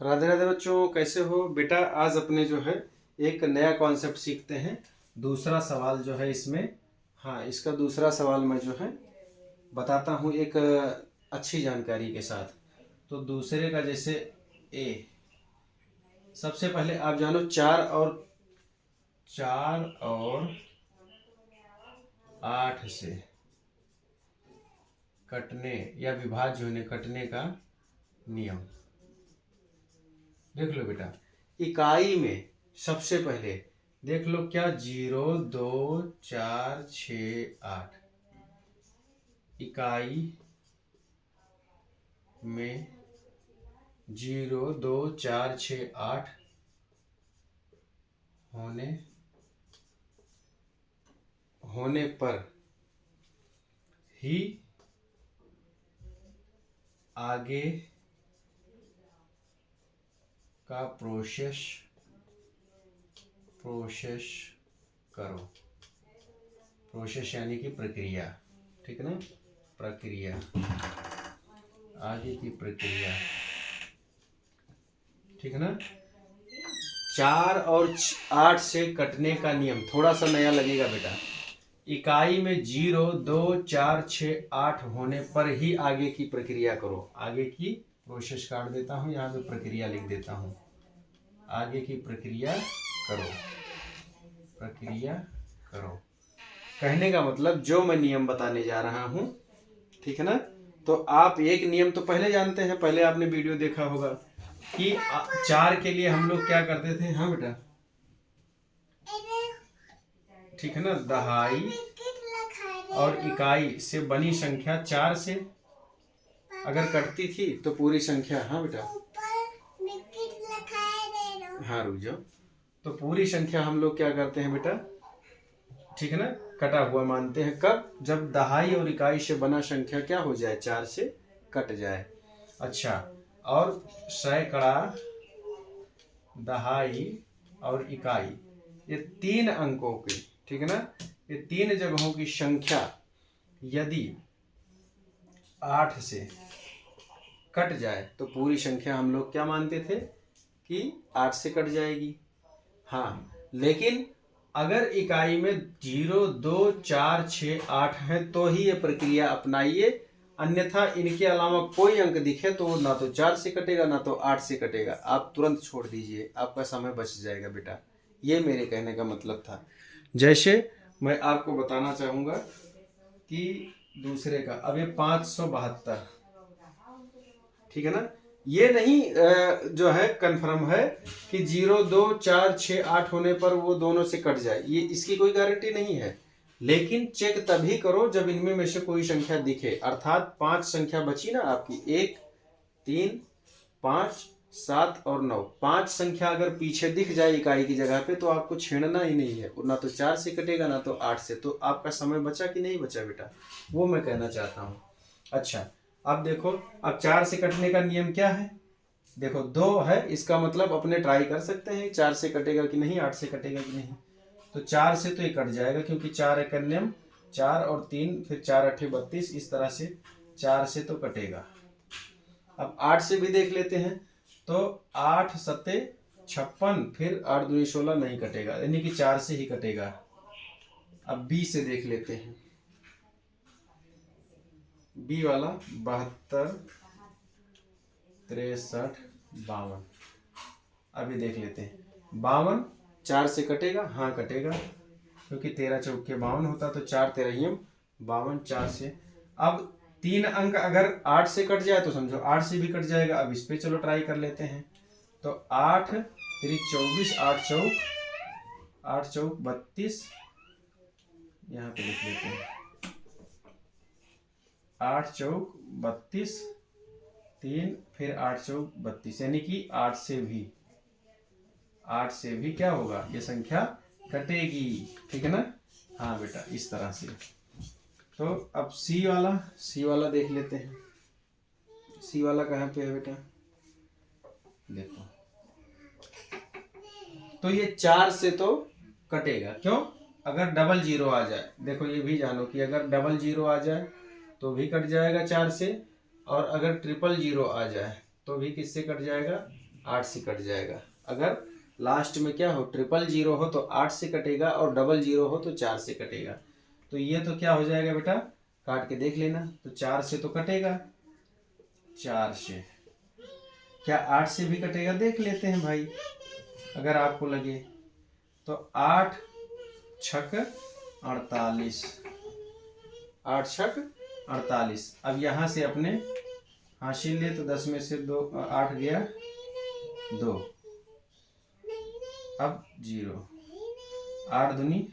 राधे राधे बच्चों, कैसे हो बेटा। आज अपने जो है एक नया कॉन्सेप्ट सीखते हैं। दूसरा सवाल जो है इसमें, हाँ, इसका दूसरा सवाल मैं जो है बताता हूँ एक अच्छी जानकारी के साथ। तो दूसरे का जैसे ए, सबसे पहले आप जानो 4 और 8 से कटने या विभाज्य होने कटने का नियम देख लो बेटा। इकाई में सबसे पहले देख लो क्या, 0, 2, 4, 6, 8। इकाई में 0, 2, 4, 6, 8 होने पर ही आगे का प्रोसेस करो। प्रोसेस यानी कि प्रक्रिया, ठीक है ना, प्रक्रिया, आगे की प्रक्रिया, ठीक है ना। 4 और 8 से कटने का नियम थोड़ा सा नया लगेगा बेटा। इकाई में 0, 2, 4, 6, 8 होने पर ही आगे की प्रक्रिया करो। आगे की प्रोसेस काट देता हूँ, यहाँ पे प्रक्रिया लिख देता हूँ। आगे की प्रक्रिया करो, प्रक्रिया करो। कहने का मतलब जो मैं नियम बताने जा रहा हूँ, ठीक है ना। तो आप एक नियम तो पहले जानते हैं, पहले आपने वीडियो देखा होगा कि 4 के लिए हम लोग क्या करते थे। हाँ बेटा, ठीक है ना। दहाई और इकाई से बनी संख्या 4 से अगर कटती थी तो पूरी संख्या, हाँ बेटा, हाँ रुक जाओ। तो पूरी संख्या हम लोग क्या करते हैं बेटा, ठीक है ना, कटा हुआ मानते हैं। कब? जब दहाई और इकाई से बना संख्या क्या हो जाए, 4 से कट जाए। अच्छा, और सैकड़ा, दहाई और इकाई, ये 3 अंकों की, ठीक है ना, ये 3 जगहों की संख्या यदि 8 से कट जाए तो पूरी संख्या हम लोग क्या मानते थे कि 8 से कट जाएगी। हाँ, लेकिन अगर इकाई में 0, 2, 4, 6, 8 है तो ही ये प्रक्रिया अपनाइए, अन्यथा इनके अलावा कोई अंक दिखे तो ना तो 4 से कटेगा ना तो 8 से कटेगा। आप तुरंत छोड़ दीजिए, आपका समय बच जाएगा बेटा। ये मेरे कहने का मतलब था। जैसे मैं आपको बताना चाहूँगा कि दूसरे का, अब ये 572, ठीक है ना। ये नहीं जो है कंफर्म है कि 0, 2, 4, 6, 8 होने पर वो दोनों से कट जाए, ये इसकी कोई गारंटी नहीं है। लेकिन चेक तभी करो जब इनमें में से कोई संख्या दिखे, अर्थात 5 संख्या बची ना आपकी, 1, 3, 5, 7 और 9। 5 संख्या अगर पीछे दिख जाए इकाई की जगह पे तो आपको छेड़ना ही नहीं है, ना तो 4 से कटेगा ना तो 8 से। तो आपका समय बचा कि नहीं बचा बेटा, वो मैं कहना चाहता हूँ। अच्छा, अब देखो, अब 4 से कटने का नियम क्या है। देखो 2 है, इसका मतलब अपने ट्राई कर सकते हैं 4 से कटेगा कि नहीं, 8 से कटेगा कि नहीं। तो 4 से तो ये कट जाएगा, क्योंकि 4 एक नियम, 4 और 3, फिर 4 8 32, इस तरह से 4 से तो कटेगा। अब 8 से भी देख लेते हैं, तो 8 सत्ते 56, फिर 8 दूनी 16, नहीं कटेगा, यानी कि 4 से ही कटेगा। अब बी से देख लेते हैं, बी वाला 72, 63, 52। अभी देख लेते हैं, 52 4 से कटेगा, हाँ कटेगा, क्योंकि 13 चौके 52 होता, तो 4 तेरहियम 52, 4 से। अब 3 अंक अगर 8 से कट जाए तो समझो 8 से भी कट जाएगा। अब इस पे चलो ट्राई कर लेते हैं। तो 8 3 24, 8 चौक 32, यहाँ पे लिख लेते हैं, 8 चौक 32, 3, फिर 8 चौक 32, यानी कि 8 से भी क्या होगा, ये संख्या कटेगी, ठीक है ना। हाँ बेटा, इस तरह से। तो अब सी वाला देख लेते हैं। सी वाला कहाँ पे है बेटा, देखो, तो ये 4 से तो कटेगा, क्यों, अगर डबल 0 आ जाए। देखो ये भी जानो कि अगर डबल 0 आ जाए तो भी कट जाएगा 4 से, और अगर 000 आ जाए तो भी किससे कट जाएगा, 8 से कट जाएगा। अगर लास्ट में क्या हो, ट्रिपल जीरो हो तो 8 से कटेगा, और डबल जीरो हो तो 4 से कटेगा। तो ये तो क्या हो जाएगा बेटा, काट के देख लेना। तो 4 से तो कटेगा, 4 से। क्या 8 से भी कटेगा, देख लेते हैं भाई, अगर आपको लगे तो। 8 छक 48, 8 छक 48। अब यहाँ से अपने हासिल ले तो 10 में से 2, 8 गया 2, अब 0, 8 दूनी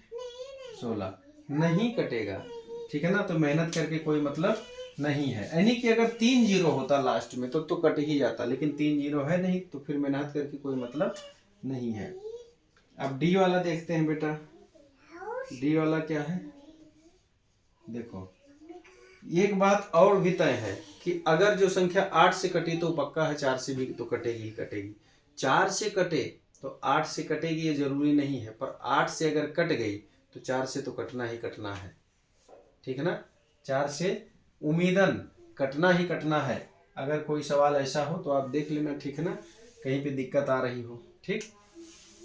16, नहीं कटेगा। ठीक है ना, तो मेहनत करके कोई मतलब नहीं है। यानी कि अगर 3 जीरो होता लास्ट में तो कट ही जाता, लेकिन 3 जीरो है नहीं, तो फिर मेहनत करके कोई मतलब नहीं है। अब डी वाला देखते हैं बेटा। डी वाला क्या है, देखो एक बात और भी तय है कि अगर जो संख्या 8 से कटी तो पक्का है 4 से भी तो कटेगी ही कटेगी। 4 से कटे तो 8 से कटेगी ये जरूरी नहीं है, पर 8 से अगर कट गई तो 4 से तो कटना ही कटना है। ठीक है ना, 4 से उम्मीदन कटना ही कटना है। अगर कोई सवाल ऐसा हो तो आप देख लेना, ठीक है ना, कहीं पे दिक्कत आ रही हो। ठीक,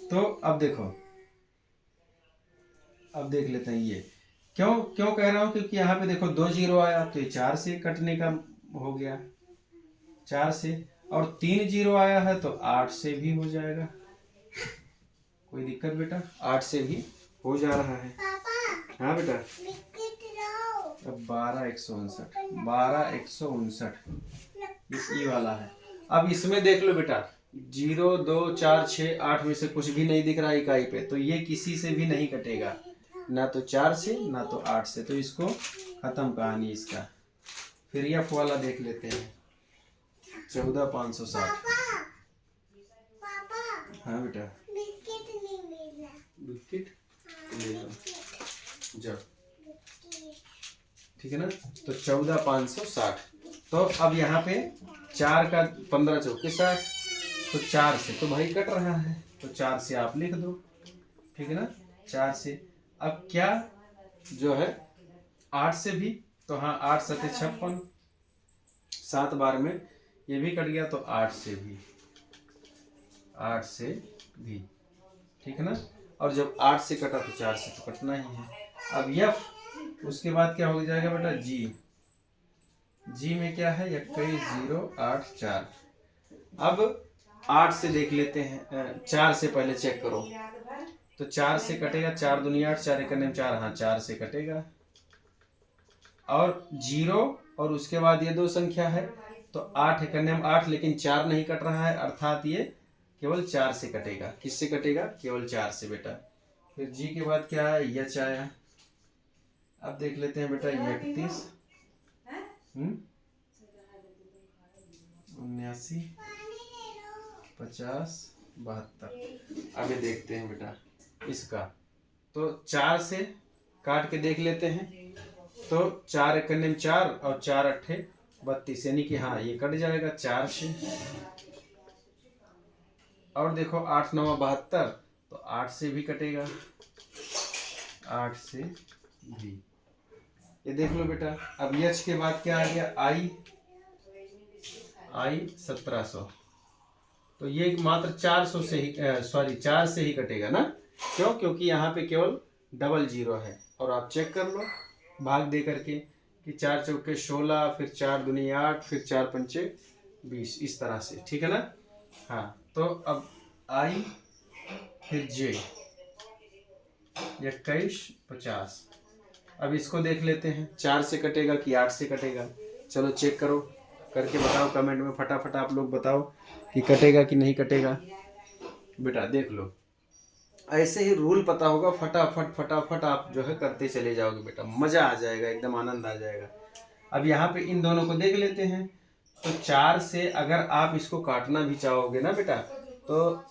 तो अब देखो, अब देख लेते हैं ये क्यों क्यों कह रहा हूं, क्योंकि यहाँ पे देखो 2 जीरो आया तो ये 4 से कटने का हो गया, 4 से। और 3 जीरो आया है तो 8 से भी हो जाएगा। कोई दिक्कत बेटा, 8 से भी हो जा रहा है। हाँ बेटा, अब 12,159 ये वाला है। अब इसमें देख लो बेटा, 0 2 4 6 8 में से कुछ भी नहीं दिख रहा इकाई पे, तो ये किसी से भी नहीं कटेगा, ना तो 4 से ना तो 8 से। तो इसको खत्म कहानी इसका। फिर एफ वाला देख लेते हैं, 14,560। हाँ बेटा, बिस्किट ले लो जाओ, ठीक है ना। तो 14,560। तो अब यहाँ पे 4 का 15 चौके 60, तो 4 से तो भाई कट रहा है, तो 4 से आप लिख दो, ठीक है ना, 4 से। अब क्या जो है 8 से भी, तो हाँ 8 सते 56, 7 बार में ये भी कट गया, तो 8 से भी, 8 से भी, ठीक है ना। और जब 8 से कटा तो 4 से तो कटना ही है। अब यफ, उसके बाद क्या हो जाएगा बेटा, जी। जी में क्या है, 21,084। अब 8 से देख लेते हैं, 4 से पहले चेक करो, तो 4 से कटेगा, 4 दूनी 8, 4 एक 4, हाँ 4 से कटेगा। और 0 और उसके बाद ये 2 संख्या है, तो 8 एक 8, लेकिन 4 नहीं कट रहा है, अर्थात ये केवल 4 से कटेगा। किससे कटेगा, केवल 4 से बेटा। फिर जी के बाद क्या है, यच आया। अब देख लेते हैं बेटा, 31, 79, 50, 72। आगे देखते हैं बेटा इसका, तो 4 से काट के देख लेते हैं, तो 4 एक 4 और 4 अट्ठे 32, यानी कि हाँ ये कट जाएगा 4 से। और देखो 8 9 72, तो 8 से भी कटेगा, 8 से भी, ये देख लो बेटा। अब यच के बाद क्या आ गया, आई 1700, तो ये मात्र 400 से ही, सॉरी 4 से ही कटेगा ना। क्यों, क्योंकि यहाँ पे केवल डबल जीरो है। और आप चेक कर लो भाग दे करके कि 4 चौके 16, फिर 4 दूनी 8, फिर 4 पंचे 20, इस तरह से, ठीक है ना। हाँ, तो अब आई, फिर जे, 21,50। अब इसको देख लेते हैं, 4 से कटेगा कि 8 से कटेगा। चलो चेक करो, करके बताओ कमेंट में, फटाफट आप लोग बताओ कि कटेगा कि नहीं कटेगा। बेटा देख लो, ऐसे ही रूल पता होगा, फटाफट फटाफट आप जो है करते चले जाओगे बेटा, मज़ा आ जाएगा, एकदम आनंद आ जाएगा। अब यहाँ पे इन दोनों को देख लेते हैं, तो 4 से अगर आप इसको काटना भी चाहोगे ना बेटा, तो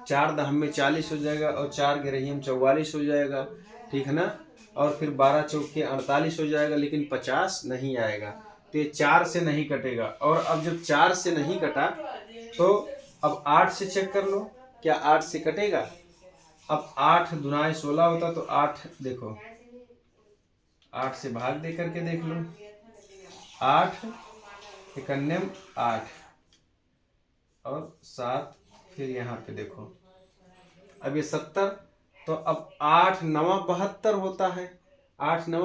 4 दहम में 40 हो जाएगा, और 4 गिरहियम 44 हो जाएगा, ठीक है ना। और फिर 12 चौके 48 हो जाएगा, लेकिन 50 नहीं आएगा, तो ये 4 से नहीं कटेगा। और अब जब 4 से नहीं कटा, तो अब 8 से चेक कर लो, क्या 8 से कटेगा। अब 8 दुनाए 16 होता, तो 8 देखो, 8 से भाग दे करके देख लो, 8 एक 8, और 7, फिर यहाँ पे देखो अब ये 70, तो अब 8 9 72 होता है, 8 9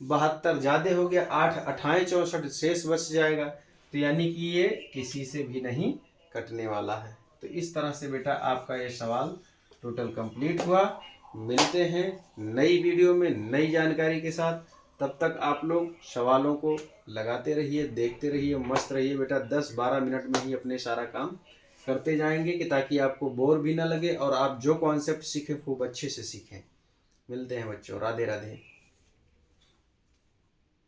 72 ज़्यादा हो गया, 8 अठाएँ 64 शेष बच जाएगा। तो यानी कि ये किसी से भी नहीं कटने वाला है। तो इस तरह से बेटा आपका ये सवाल टोटल कंप्लीट हुआ। मिलते हैं नई वीडियो में नई जानकारी के साथ। तब तक आप लोग सवालों को लगाते रहिए, देखते रहिए, मस्त रहिए बेटा। 10-12 मिनट में ही अपने सारा काम करते जाएंगे कि ताकि आपको बोर भी ना लगे और आप जो कॉन्सेप्ट सीखें खूब अच्छे से सीखें। मिलते हैं बच्चों, राधे राधे।